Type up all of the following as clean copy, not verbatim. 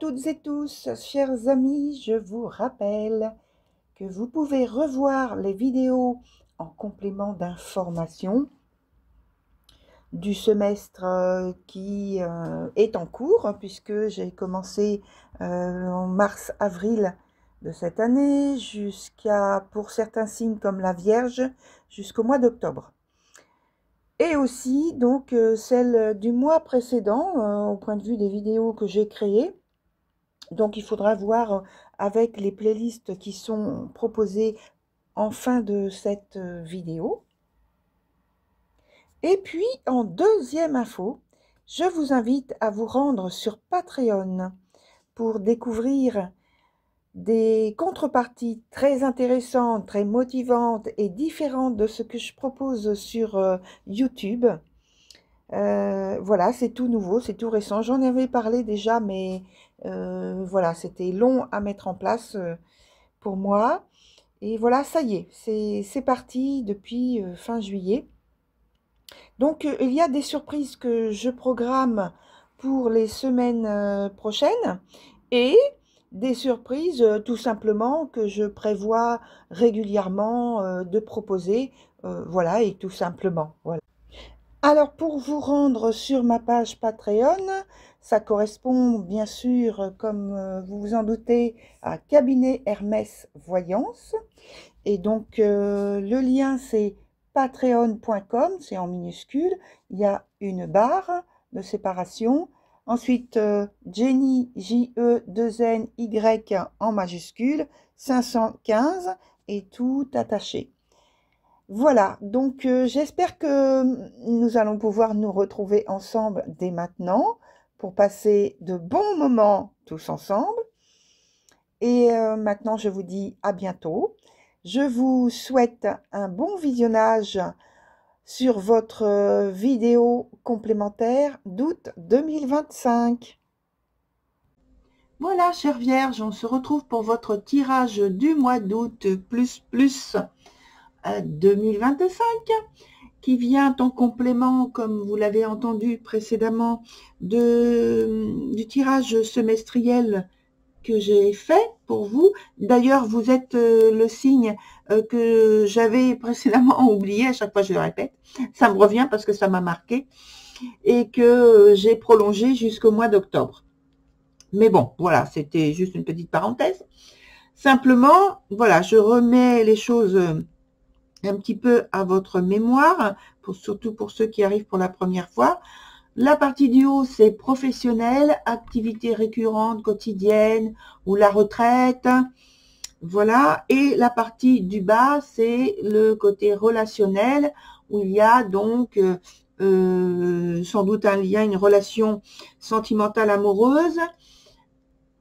toutes et tous, chers amis, je vous rappelle que vous pouvez revoir les vidéos en complément d'information du semestre qui est en cours, puisque j'ai commencé en mars-avril de cette année, jusqu'à, pour certains signes comme la Vierge, jusqu'au mois d'octobre. Et aussi donc celle du mois précédent, au point de vue des vidéos que j'ai créées. Donc il faudra voir avec les playlists qui sont proposées en fin de cette vidéo. Et puis en deuxième info, je vous invite à vous rendre sur Patreon pour découvrir des contreparties très intéressantes, très motivantes et différentes de ce que je propose sur YouTube. Voilà, c'est tout nouveau, c'est tout récent. J'en avais parlé déjà, mais voilà, c'était long à mettre en place pour moi. Et voilà, ça y est, c'est parti depuis fin juillet. Donc, il y a des surprises que je programme pour les semaines prochaines et des surprises tout simplement que je prévois régulièrement de proposer. Voilà, et tout simplement, voilà. Alors, pour vous rendre sur ma page Patreon, ça correspond bien sûr, comme vous vous en doutez, à Cabinet Hermès Voyance. Et donc, le lien, c'est patreon.com, c'est en minuscule. Il y a une barre de séparation. Ensuite, Jenny, J-E-2-N-Y en majuscule, 515 et tout attaché. Voilà, donc j'espère que nous allons pouvoir nous retrouver ensemble dès maintenant pour passer de bons moments tous ensemble. Et maintenant, je vous dis à bientôt. Je vous souhaite un bon visionnage sur votre vidéo complémentaire d'août 2025. Voilà, chère Vierge, on se retrouve pour votre tirage du mois d'août plus 2025 qui vient en complément, comme vous l'avez entendu précédemment, du tirage semestriel que j'ai fait pour vous. D'ailleurs, vous êtes le signe que j'avais précédemment oublié, à chaque fois je le répète, ça me revient parce que ça m'a marqué, et que j'ai prolongé jusqu'au mois d'octobre. Mais bon, voilà, c'était juste une petite parenthèse. Simplement, voilà, je remets les choses un petit peu à votre mémoire, surtout pour ceux qui arrivent pour la première fois. La partie du haut, c'est professionnel, activité récurrente, quotidienne ou la retraite. Voilà. Et la partie du bas, c'est le côté relationnel, où il y a donc sans doute un lien, une relation sentimentale amoureuse,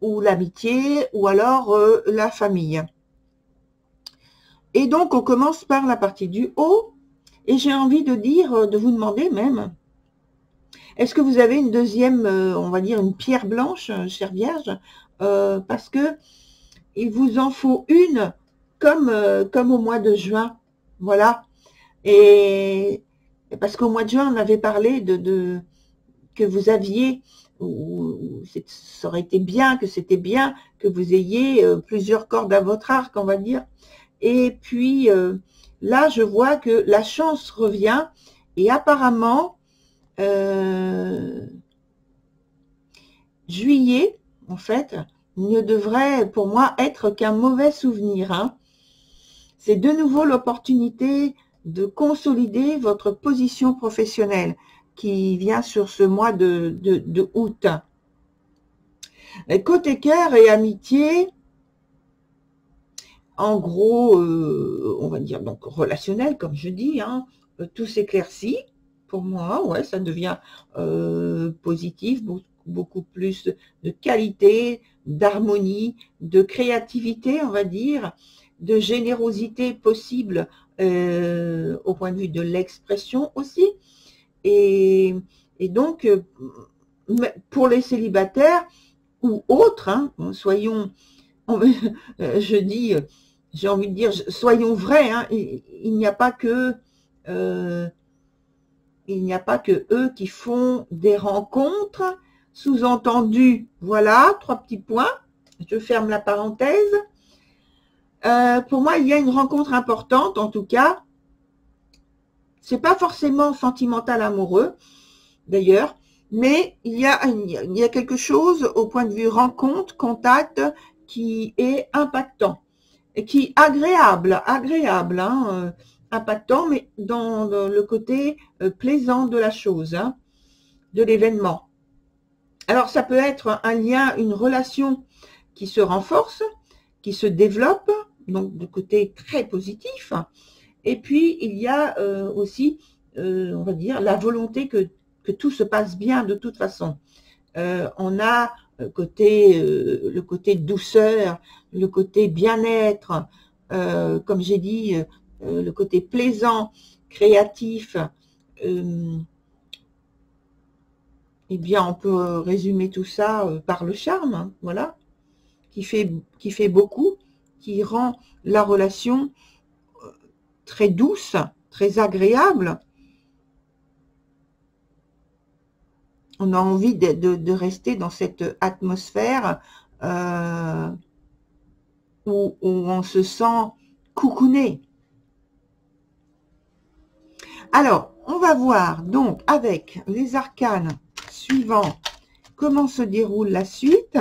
ou l'amitié, ou alors la famille. Et donc, on commence par la partie du haut. Et j'ai envie de dire, de vous demander même, est-ce que vous avez une deuxième, on va dire, une pierre blanche, chère Vierge, parce que il vous en faut une comme au mois de juin. Voilà. Et parce qu'au mois de juin, on avait parlé que vous aviez, ça aurait été bien, que c'était bien que vous ayez plusieurs cordes à votre arc, on va dire. Et puis, là, je vois que la chance revient et apparemment, juillet, en fait, ne devrait, pour moi, être qu'un mauvais souvenir. Hein. C'est de nouveau l'opportunité de consolider votre position professionnelle qui vient sur ce mois de août. Côté cœur et amitié, en gros, on va dire donc relationnel, comme je dis, hein, tout s'éclaircit. Pour moi, ouais, ça devient positif, beaucoup plus de qualité, d'harmonie, de créativité, on va dire, de générosité possible au point de vue de l'expression aussi. Et donc, pour les célibataires ou autres, hein, soyons, je dis, j'ai envie de dire, soyons vrais, hein, il n'y a pas que eux qui font des rencontres, Sous-entendu, voilà, 3 petits points. Je ferme la parenthèse. Pour moi, il y a une rencontre importante, en tout cas. C'est pas forcément sentimental amoureux, d'ailleurs, mais il y a quelque chose au point de vue rencontre, contact, qui est impactant et qui est agréable, hein, impactant, mais dans le côté plaisant de la chose, hein, de l'événement. Alors, ça peut être un lien, une relation qui se renforce, qui se développe, donc de côté très positif. Et puis, il y a aussi, on va dire, la volonté que tout se passe bien de toute façon. On a le côté douceur, le côté bien-être, comme j'ai dit, le côté plaisant, créatif. Eh bien, on peut résumer tout ça par le charme, hein, voilà, qui fait beaucoup, qui rend la relation très douce, très agréable. On a envie de rester dans cette atmosphère où on se sent coucouné. Alors, on va voir donc avec les arcanes suivants comment se déroule la suite.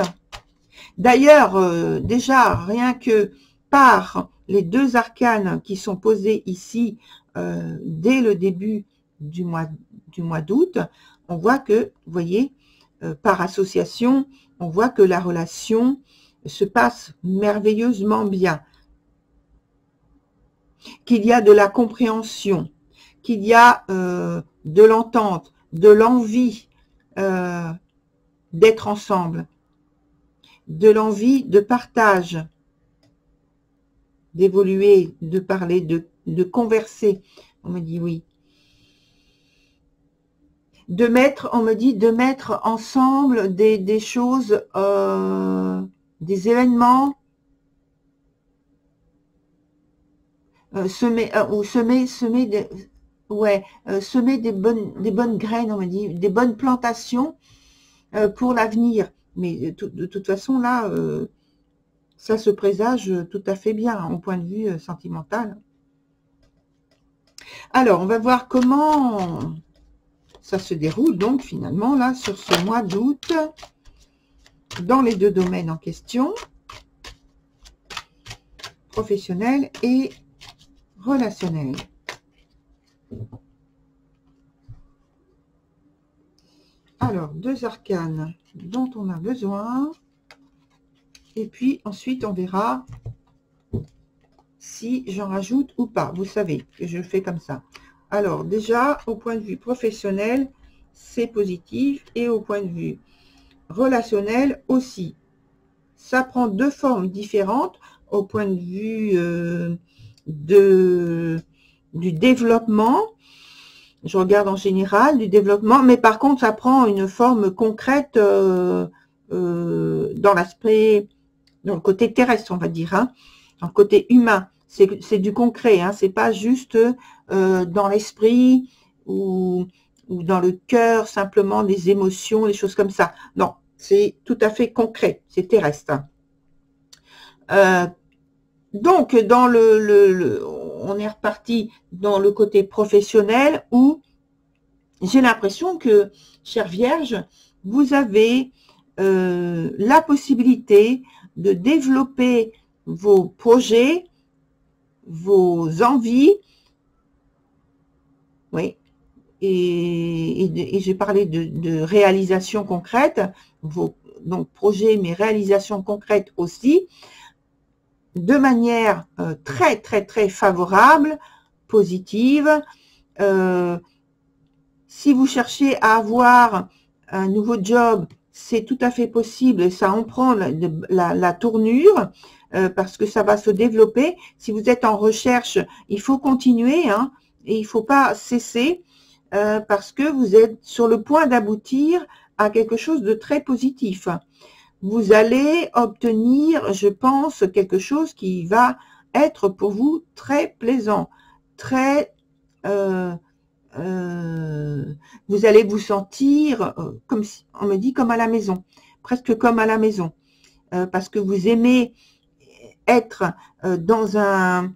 D'ailleurs, déjà, rien que par les 2 arcanes qui sont posés ici dès le début du mois d'août, on voit que, vous voyez, par association, on voit que la relation se passe merveilleusement bien, qu'il y a de la compréhension, qu'il y a de l'entente, de l'envie d'être ensemble, de l'envie de partage, d'évoluer, de parler, de converser. On me dit oui. On me dit de mettre ensemble des choses, des événements, semer des bonnes graines, on me dit, des bonnes plantations pour l'avenir. Mais de toute façon, là, ça se présage tout à fait bien, au point de vue sentimental. Alors, on va voir comment ça se déroule, donc, finalement, là, sur ce mois d'août, dans les 2 domaines en question, professionnel et relationnel. Alors, 2 arcanes dont on a besoin. Et puis, ensuite, on verra si j'en rajoute ou pas. Vous savez que je fais comme ça. Alors, déjà, au point de vue professionnel, c'est positif. Et au point de vue relationnel aussi. Ça prend 2 formes différentes au point de vue du développement. Je regarde en général du développement, mais par contre, ça prend une forme concrète dans l'aspect, dans le côté terrestre, on va dire, hein, dans le côté humain. C'est du concret, hein, c'est pas juste dans l'esprit ou dans le cœur, simplement des émotions, des choses comme ça. Non, c'est tout à fait concret, c'est terrestre. Donc, dans on est reparti dans le côté professionnel où j'ai l'impression que, chère Vierge, vous avez la possibilité de développer vos projets, vos envies, oui, et j'ai parlé de réalisation concrète, donc projets, mais réalisation concrète aussi, de manière très, très, très favorable, positive. Si vous cherchez à avoir un nouveau job, c'est tout à fait possible, et ça en prend la tournure, parce que ça va se développer. Si vous êtes en recherche, il faut continuer, hein, et il ne faut pas cesser, parce que vous êtes sur le point d'aboutir à quelque chose de très positif. Vous allez obtenir, je pense, quelque chose qui va être pour vous très plaisant, très vous allez vous sentir, comme si, on me dit, comme à la maison, presque comme à la maison, parce que vous aimez être dans un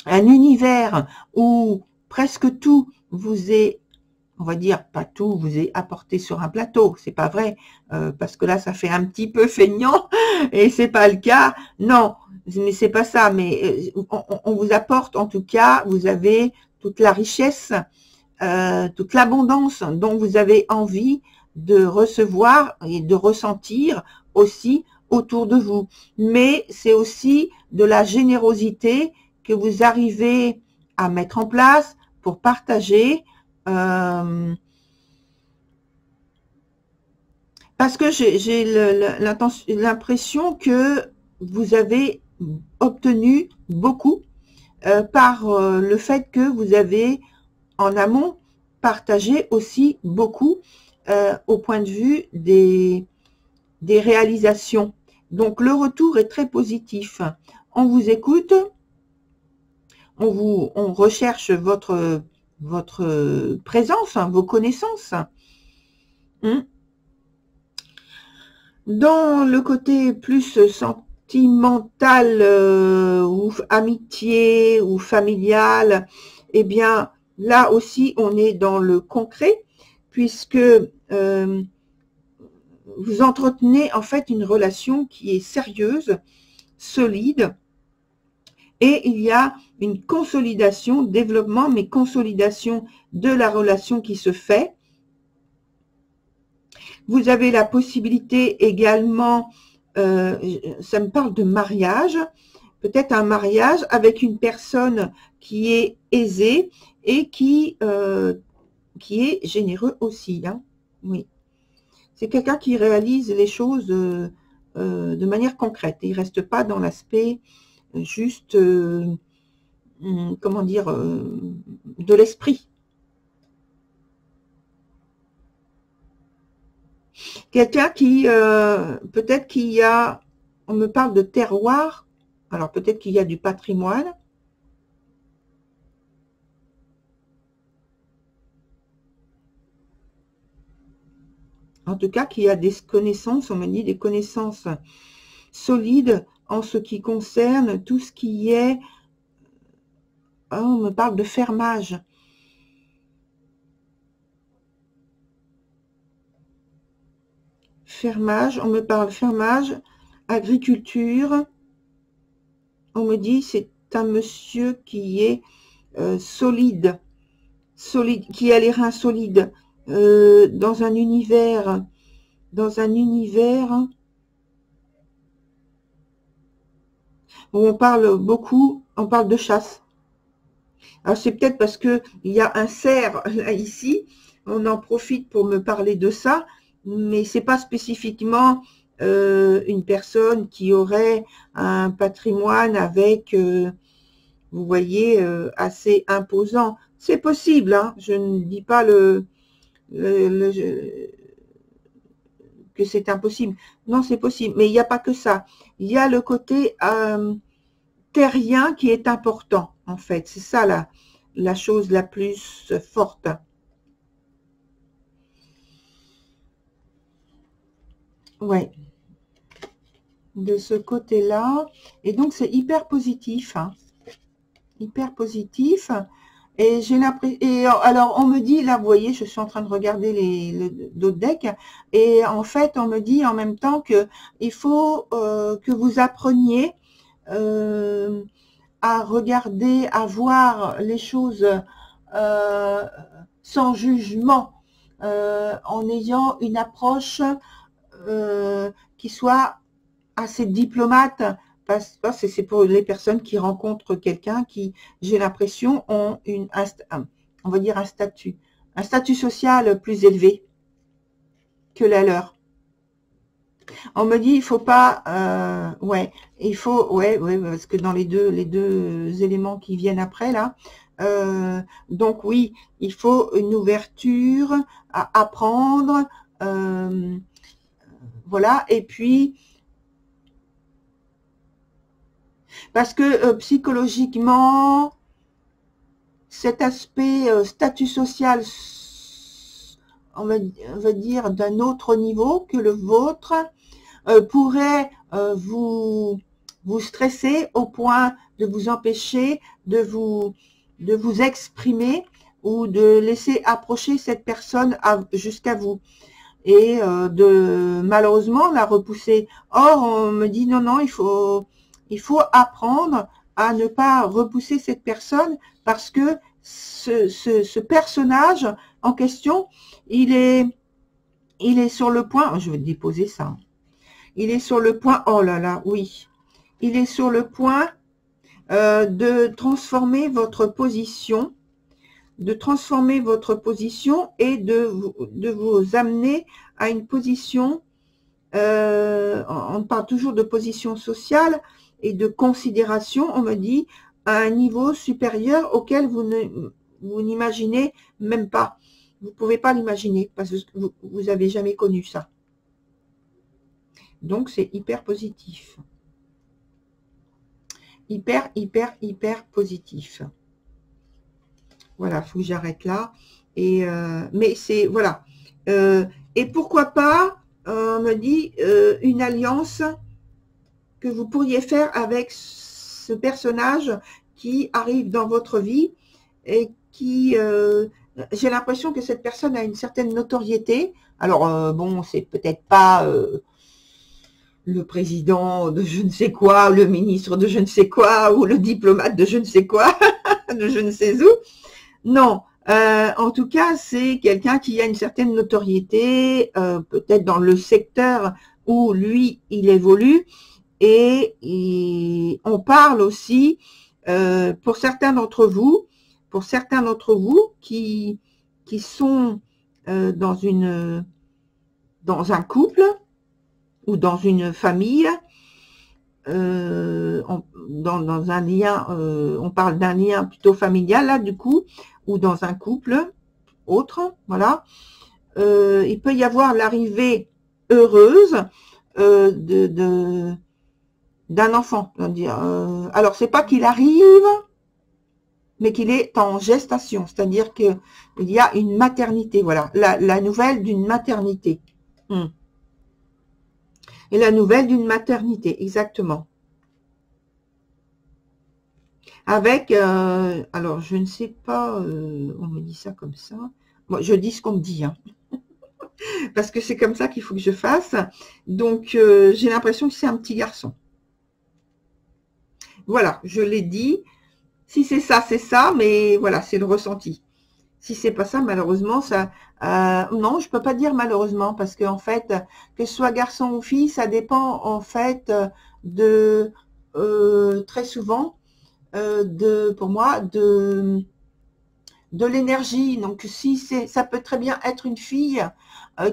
univers où presque tout vous est, on va dire, pas tout vous est apporté sur un plateau, c'est pas vrai, parce que là ça fait un petit peu feignant et c'est pas le cas. Non, mais c'est pas ça, mais on vous apporte, en tout cas, vous avez toute la richesse, toute l'abondance dont vous avez envie de recevoir et de ressentir aussi autour de vous. Mais c'est aussi de la générosité que vous arrivez à mettre en place pour partager, parce que j'ai l'impression que vous avez obtenu beaucoup par le fait que vous avez en amont partagé aussi beaucoup au point de vue des réalisations. Donc le retour est très positif. On vous écoute, on recherche votre présence, vos connaissances. Dans le côté plus sentimental ou amitié ou familial, eh bien là aussi on est dans le concret, puisque vous entretenez en fait une relation qui est sérieuse, solide, et il y a une consolidation, développement, mais consolidation de la relation qui se fait. Vous avez la possibilité également, ça me parle de mariage, peut-être un mariage avec une personne qui est aisée et qui est généreux aussi. Hein. Oui. C'est quelqu'un qui réalise les choses de manière concrète. Il ne reste pas dans l'aspect juste, comment dire, de l'esprit. Quelqu'un qui, peut-être qu'il y a, on me parle de terroir, alors peut-être qu'il y a du patrimoine. En tout cas, qu'il y a des connaissances, on me dit des connaissances solides en ce qui concerne tout ce qui est, oh, on me parle de fermage. Fermage, on me parle fermage, agriculture. On me dit c'est un monsieur qui est solide, qui a les reins solides, dans un univers, où on parle beaucoup, on parle de chasse. Alors c'est peut-être parce que il y a un cerf là ici, on en profite pour me parler de ça, mais c'est pas spécifiquement une personne qui aurait un patrimoine avec, vous voyez, assez imposant. C'est possible, hein, je ne dis pas que c'est impossible. Non, c'est possible, mais il n'y a pas que ça. Il y a le côté terrien qui est important, en fait. C'est ça la chose la plus forte. Ouais. De ce côté-là. Et donc, c'est hyper positif. Hein. Hyper positif. Et j'ai l'impression. Et alors, on me dit, là, vous voyez, je suis en train de regarder d'autres decks. Et en fait, on me dit en même temps que il faut que vous appreniez à regarder, à voir les choses sans jugement, en ayant une approche qui soit assez diplomate, parce que c'est pour les personnes qui rencontrent quelqu'un qui, j'ai l'impression, ont on va dire un statut social plus élevé que la leur. On me dit, il faut pas, ouais, il faut, ouais, parce que dans les deux éléments qui viennent après là, donc oui, il faut une ouverture à apprendre, voilà, et puis parce que psychologiquement, cet aspect statut social, on va dire d'un autre niveau que le vôtre, pourrait vous stresser au point de vous empêcher de vous exprimer ou de laisser approcher cette personne jusqu'à vous et de malheureusement la repousser. Or, on me dit non, non, il faut apprendre à ne pas repousser cette personne parce que ce personnage en question, il est sur le point, je vais déposer ça, il est sur le point, oh là là, oui, il est sur le point de transformer votre position, et de vous amener à une position, on parle toujours de position sociale et de considération, on me dit, à un niveau supérieur auquel vous n'imaginez même pas. Vous ne pouvez pas l'imaginer parce que vous n'avez jamais connu ça. Donc, c'est hyper positif. Hyper positif. Voilà, il faut que j'arrête là. Et mais c'est, voilà. Et pourquoi pas, on me dit, une alliance que vous pourriez faire avec ce personnage qui arrive dans votre vie et qui, j'ai l'impression que cette personne a une certaine notoriété. Alors, bon, c'est peut-être pas le président de je ne sais quoi, le ministre de je ne sais quoi, ou le diplomate de je ne sais quoi, de je ne sais où. Non, en tout cas, c'est quelqu'un qui a une certaine notoriété, peut-être dans le secteur où lui, il évolue. Et on parle aussi, pour certains d'entre vous qui sont dans un couple ou dans une famille, dans un lien, on parle d'un lien plutôt familial là du coup, ou dans un couple autre, voilà. Il peut y avoir l'arrivée heureuse d'un enfant. Alors c'est pas qu'il arrive, mais qu'il est en gestation, c'est-à-dire que il y a une maternité, voilà, la nouvelle d'une maternité. Et la nouvelle d'une maternité, exactement. Avec, alors je ne sais pas, on me dit ça comme ça. Moi, je dis ce qu'on me dit, hein. Parce que c'est comme ça qu'il faut que je fasse. Donc, j'ai l'impression que c'est un petit garçon. Voilà, je l'ai dit. Si c'est ça, mais voilà, c'est le ressenti. Si c'est pas ça, malheureusement, ça, non, je peux pas dire malheureusement, parce qu'en fait, que ce soit garçon ou fille, ça dépend en fait de très souvent pour moi de l'énergie. Donc si ça peut très bien être une fille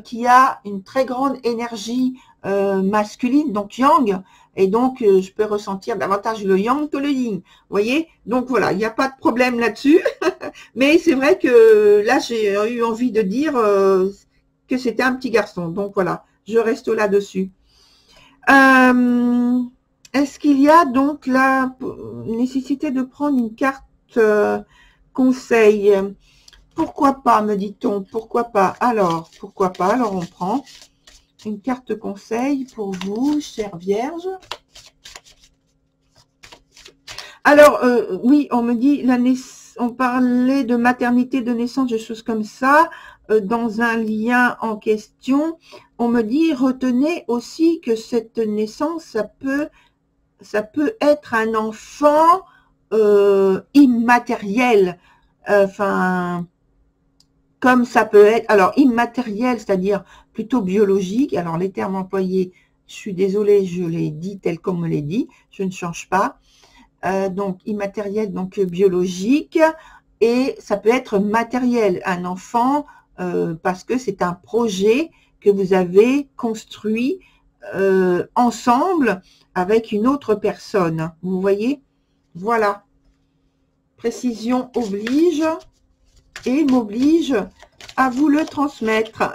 qui a une très grande énergie masculine, donc yang, et donc je peux ressentir davantage le yang que le yin, vous voyez. Donc voilà, il n'y a pas de problème là-dessus. Mais c'est vrai que là j'ai eu envie de dire que c'était un petit garçon, donc voilà, je reste là-dessus. Est-ce qu'il y a donc la nécessité de prendre une carte conseil? Pourquoi pas, me dit-on, pourquoi pas? Alors, pourquoi pas? Alors, on prend une carte conseil pour vous, chère Vierge. Alors, oui, on me dit, on parlait de maternité, de naissance, de choses comme ça, dans un lien en question. On me dit, retenez aussi que cette naissance, ça peut être un enfant immatériel, enfin, comme ça peut être, alors immatériel, c'est-à-dire plutôt biologique. Alors les termes employés, je suis désolée, je les dis tel qu'on me les dit, je ne change pas. Donc immatériel, donc biologique, et ça peut être matériel, un enfant, parce que c'est un projet que vous avez construit ensemble avec une autre personne. Vous voyez? Voilà. Précision oblige et m'oblige à vous le transmettre.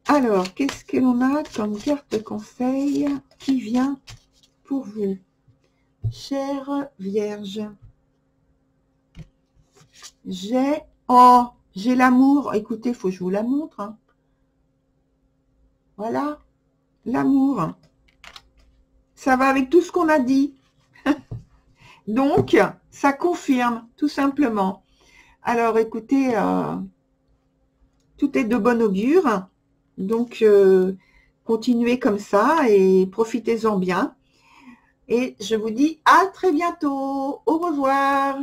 Alors, qu'est-ce que l'on a comme carte conseil qui vient pour vous? Chère Vierge, j'ai l'amour. Écoutez, il faut que je vous la montre, hein. Voilà, l'amour. Ça va avec tout ce qu'on a dit. Donc, ça confirme, tout simplement. Alors, écoutez, tout est de bon augure. Donc, continuez comme ça et profitez-en bien. Et je vous dis à très bientôt. Au revoir.